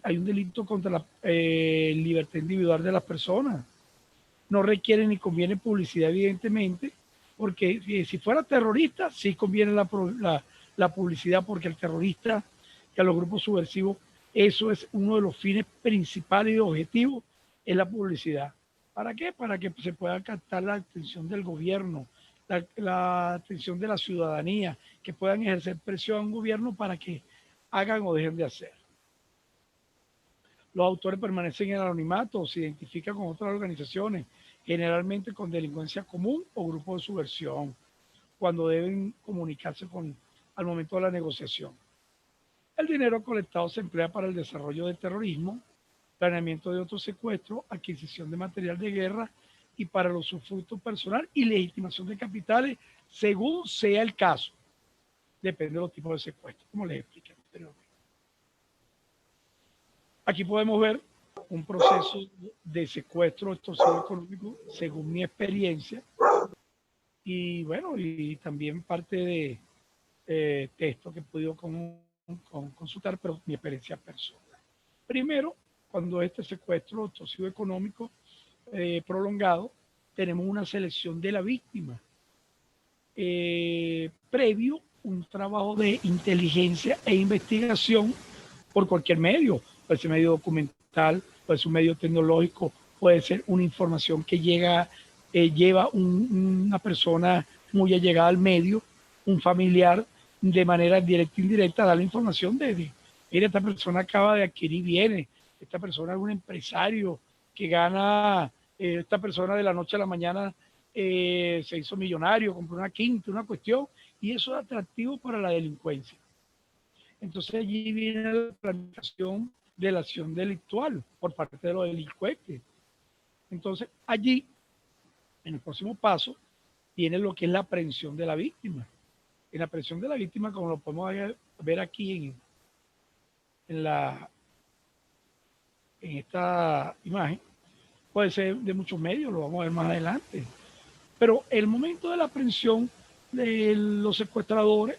Hay un delito contra la libertad individual de las personas. No requiere ni conviene publicidad, evidentemente, porque si fuera terrorista, sí conviene la publicidad, porque el terrorista y a los grupos subversivos, eso es uno de los fines principales y objetivos, es la publicidad. ¿Para qué? Para que se pueda captar la atención del gobierno, la atención de la ciudadanía, que puedan ejercer presión a un gobierno para que hagan o dejen de hacer. Los autores permanecen en el anonimato o se identifican con otras organizaciones, generalmente con delincuencia común o grupos de subversión. cuando deben comunicarse al momento de la negociación. El dinero colectado se emplea para el desarrollo del terrorismo, planeamiento de otros secuestros, adquisición de material de guerra y para el usufructo personal y legitimación de capitales, según sea el caso. Depende de los tipos de secuestro, como les expliqué anteriormente. Aquí podemos ver un proceso de secuestro extorsivo económico según mi experiencia y bueno, y también parte de texto que he podido consultar, pero mi experiencia personal. Primero, cuando este secuestro extorsivo económico prolongado, tenemos una selección de la víctima. Previo un trabajo de inteligencia e investigación por cualquier medio, puede ser medio documental, puede ser un medio tecnológico, puede ser una información que lleva una persona muy allegada al medio, un familiar, de manera directa e indirecta, da la información mira, esta persona acaba de adquirir bienes, esta persona es un empresario que gana, esta persona de la noche a la mañana se hizo millonario, compró una quinta, una cuestión, y eso es atractivo para la delincuencia. Entonces allí viene la planificación de la acción delictual por parte de los delincuentes. Entonces allí, en el próximo paso, viene lo que es la aprehensión de la víctima. En la aprehensión de la víctima, como lo podemos ver aquí en esta imagen, puede ser de muchos medios, lo vamos a ver más adelante. Pero el momento de la aprehensión de los secuestradores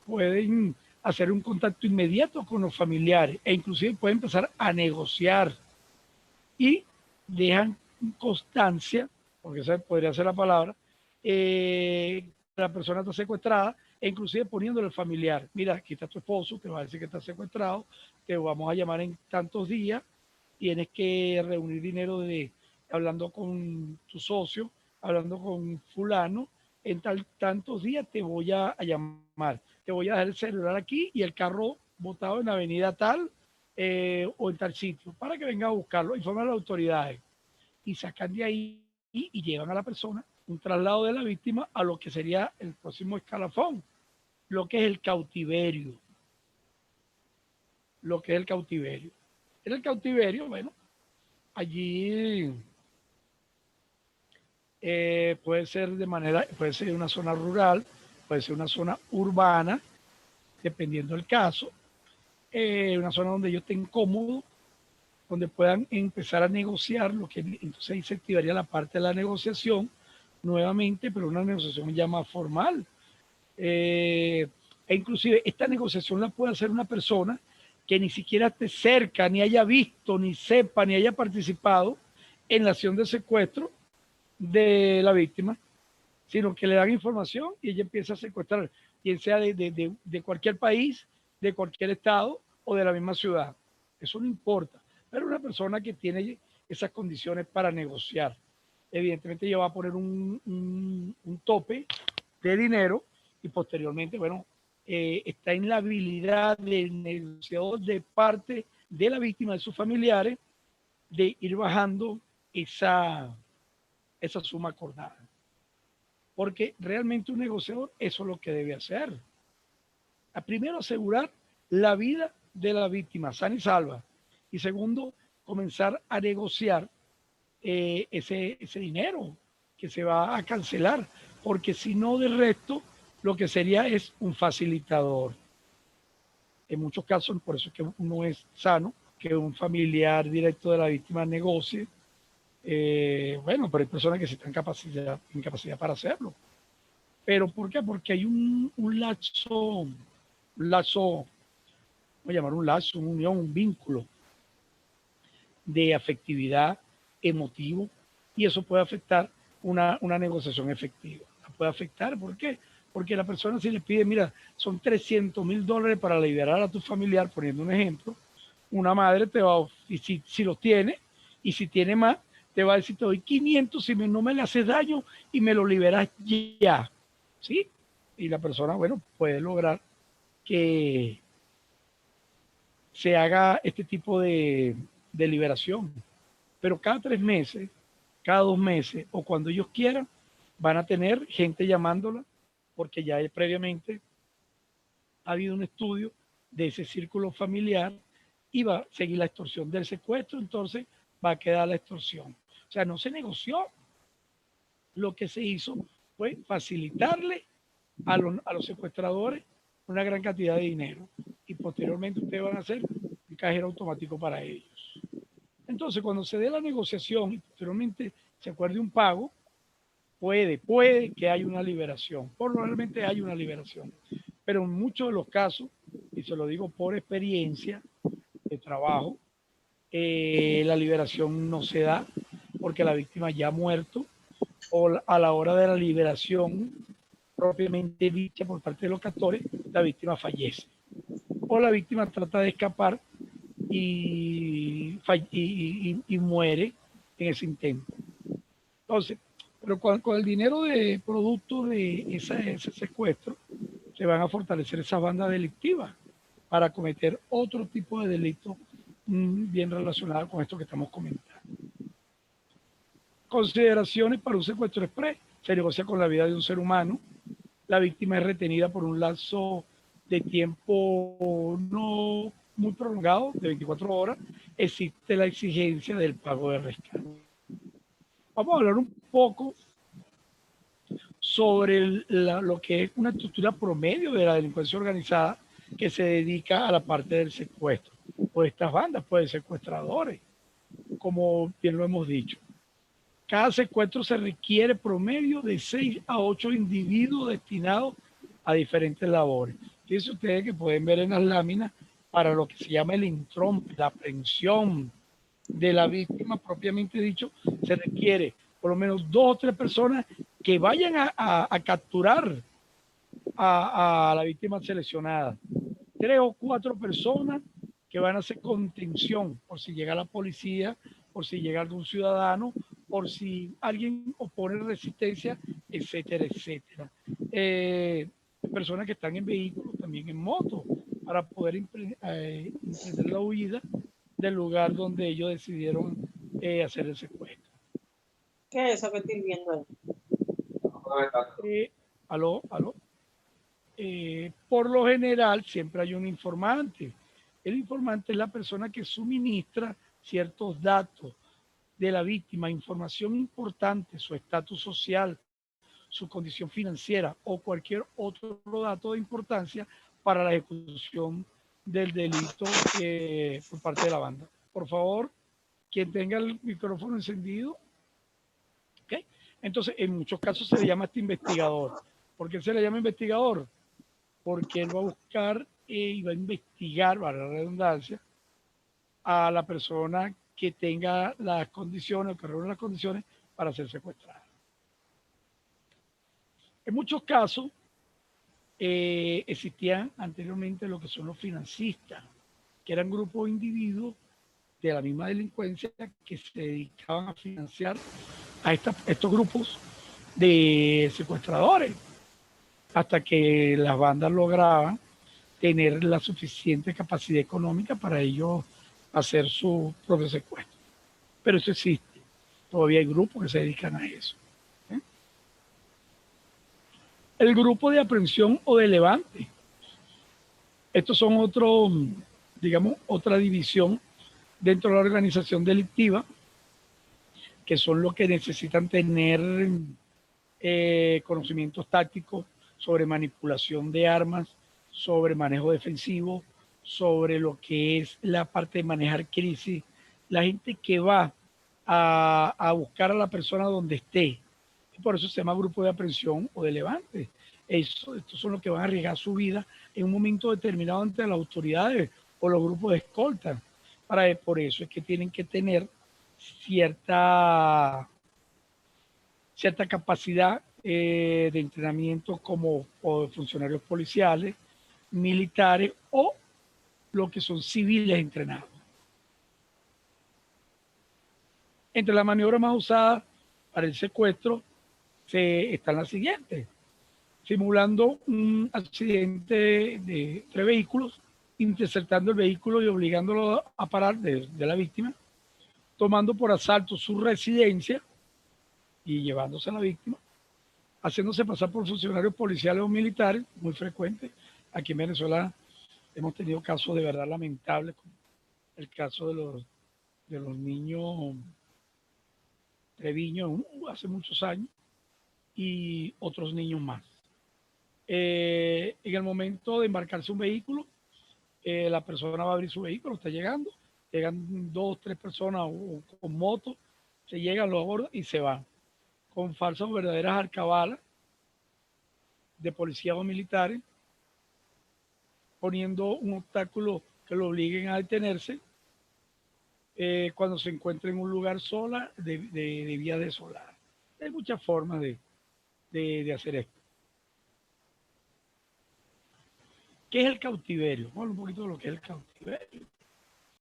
pueden hacer un contacto inmediato con los familiares e inclusive pueden empezar a negociar y dejan constancia, porque esa podría ser la palabra, la persona está secuestrada e inclusive poniéndole al familiar, mira, aquí está tu esposo, te va a decir que está secuestrado, te vamos a llamar en tantos días, tienes que reunir dinero hablando con tu socio, hablando con fulano, en tantos días te voy a llamar, te voy a dejar el celular aquí y el carro botado en la avenida tal o en tal sitio, para que venga a buscarlo, informan a las autoridades y sacan de ahí y llevan a la persona un traslado de la víctima a lo que sería el próximo escalafón, lo que es el cautiverio. Lo que es el cautiverio. En el cautiverio, bueno, allí puede ser puede ser una zona rural, puede ser una zona urbana, dependiendo del caso, una zona donde ellos estén cómodos, donde puedan empezar a negociar, lo que entonces ahí se activaría la parte de la negociación nuevamente, pero una negociación ya más formal. E inclusive esta negociación la puede hacer una persona que ni siquiera esté cerca, ni haya visto, ni sepa, ni haya participado en la acción de secuestro de la víctima, sino que le dan información y ella empieza a secuestrar, quien sea de cualquier país, de cualquier estado o de la misma ciudad. Eso no importa, pero una persona que tiene esas condiciones para negociar, evidentemente ella va a poner un tope de dinero y posteriormente, bueno, está en la habilidad del negociador de parte de la víctima, de sus familiares, de ir bajando esa suma acordada. Porque realmente un negociador eso es lo que debe hacer. Primero, asegurar la vida de la víctima, sana y salva. Y segundo, comenzar a negociar ese dinero que se va a cancelar. Porque si no, de resto, lo que sería es un facilitador. En muchos casos, por eso es que no es sano que un familiar directo de la víctima negocie. Bueno, pero hay personas que sí están en capacidad para hacerlo. ¿Pero por qué? Porque hay un lazo, voy a llamar un lazo, una unión, un vínculo de afectividad, emotivo, y eso puede afectar una negociación efectiva. La puede afectar, ¿por qué? Porque la persona si le pide, mira, son $300,000 para liberar a tu familiar, poniendo un ejemplo, una madre te va a, y si los tiene, y si tiene más, te va a decir, te doy 500 si no me le haces daño y me lo liberas ya. ¿Sí? Y la persona, bueno, puede lograr que se haga este tipo de liberación. Pero cada 3 meses, cada 2 meses o cuando ellos quieran, van a tener gente llamándola porque ya previamente ha habido un estudio de ese círculo familiar y va a seguir la extorsión del secuestro, entonces va a quedar la extorsión. O sea, no se negoció. Lo que se hizo fue facilitarle a los secuestradores una gran cantidad de dinero y posteriormente ustedes van a hacer un cajero automático para ellos. Entonces, cuando se dé la negociación y posteriormente se acuerde un pago, puede que haya una liberación. Probablemente hay una liberación. Pero en muchos de los casos, y se lo digo por experiencia de trabajo, la liberación no se da porque la víctima ya ha muerto o a la hora de la liberación propiamente dicha por parte de los captores, la víctima fallece. O la víctima trata de escapar y muere en ese intento. Entonces, pero con el dinero de producto de ese secuestro, se van a fortalecer esas bandas delictivas para cometer otro tipo de delitos bien relacionados con esto que estamos comentando. Consideraciones para un secuestro express. Se negocia con la vida de un ser humano. La víctima es retenida por un lapso de tiempo no muy prolongado, de 24 horas. Existe la exigencia del pago de rescate. Vamos a hablar un poco sobre lo que es una estructura promedio de la delincuencia organizada que se dedica a la parte del secuestro. O estas bandas, pues, secuestradores, como bien lo hemos dicho. Cada secuestro se requiere promedio de 6 a 8 individuos destinados a diferentes labores. Fíjense ustedes que pueden ver en las láminas para lo que se llama el entrompe, la aprehensión de la víctima propiamente dicho, se requiere por lo menos 2 o 3 personas que vayan a capturar a la víctima seleccionada. 3 o 4 personas que van a hacer contención por si llega la policía, por si llega algún ciudadano, por si alguien opone resistencia, etcétera, etcétera. Personas que están en vehículos, también en moto, para poder emprender la huida del lugar donde ellos decidieron hacer el secuestro. ¿Qué es eso que estoy viendo ahí? Aló. Por lo general siempre hay un informante. El informante es la persona que suministra ciertos datos de la víctima, información importante, su estatus social, su condición financiera o cualquier otro dato de importancia para la ejecución del delito por parte de la banda. Por favor, quien tenga el micrófono encendido. ¿Okay? Entonces, en muchos casos se le llama este investigador. ¿Por qué se le llama investigador? Porque él va a buscar y va a investigar, para la redundancia, a la persona que tenga las condiciones o que reúne las condiciones para ser secuestrada. En muchos casos existían anteriormente lo que son los financistas, que eran grupos de individuos de la misma delincuencia que se dedicaban a financiar a estos grupos de secuestradores, hasta que las bandas lograban tener la suficiente capacidad económica para ellos hacer su propio secuestro. Pero eso existe. Todavía hay grupos que se dedican a eso. El grupo de aprehensión o de levante. Estos son otra división dentro de la organización delictiva, que son los que necesitan tener conocimientos tácticos sobre manipulación de armas, sobre manejo defensivo, sobre lo que es la parte de manejar crisis, la gente que va a buscar a la persona donde esté. Y por eso se llama grupo de aprehensión o de levante. Estos son los que van a arriesgar su vida en un momento determinado ante las autoridades o los grupos de escolta. Por eso es que tienen que tener cierta capacidad de entrenamiento como funcionarios policiales, militares o lo que son civiles entrenados. Entre las maniobras más usadas para el secuestro están las siguientes: simulando un accidente de 3 vehículos, interceptando el vehículo y obligándolo a parar de la víctima, tomando por asalto su residencia y llevándose a la víctima, haciéndose pasar por funcionarios policiales o militares, muy frecuente. Aquí en Venezuela hemos tenido casos de verdad lamentables, como el caso de los niños Treviño hace muchos años y otros niños más. En el momento de embarcarse un vehículo, la persona va a abrir su vehículo, está llegando, llegan 2, 3 personas o con moto, se llegan, lo abordan y se van con falsas o verdaderas alcabalas de policías o militares, poniendo un obstáculo que lo obliguen a detenerse cuando se encuentra en un lugar sola de vía desolada. Hay muchas formas de hacer esto. ¿Qué es el cautiverio? Bueno, un poquito de lo que es el cautiverio.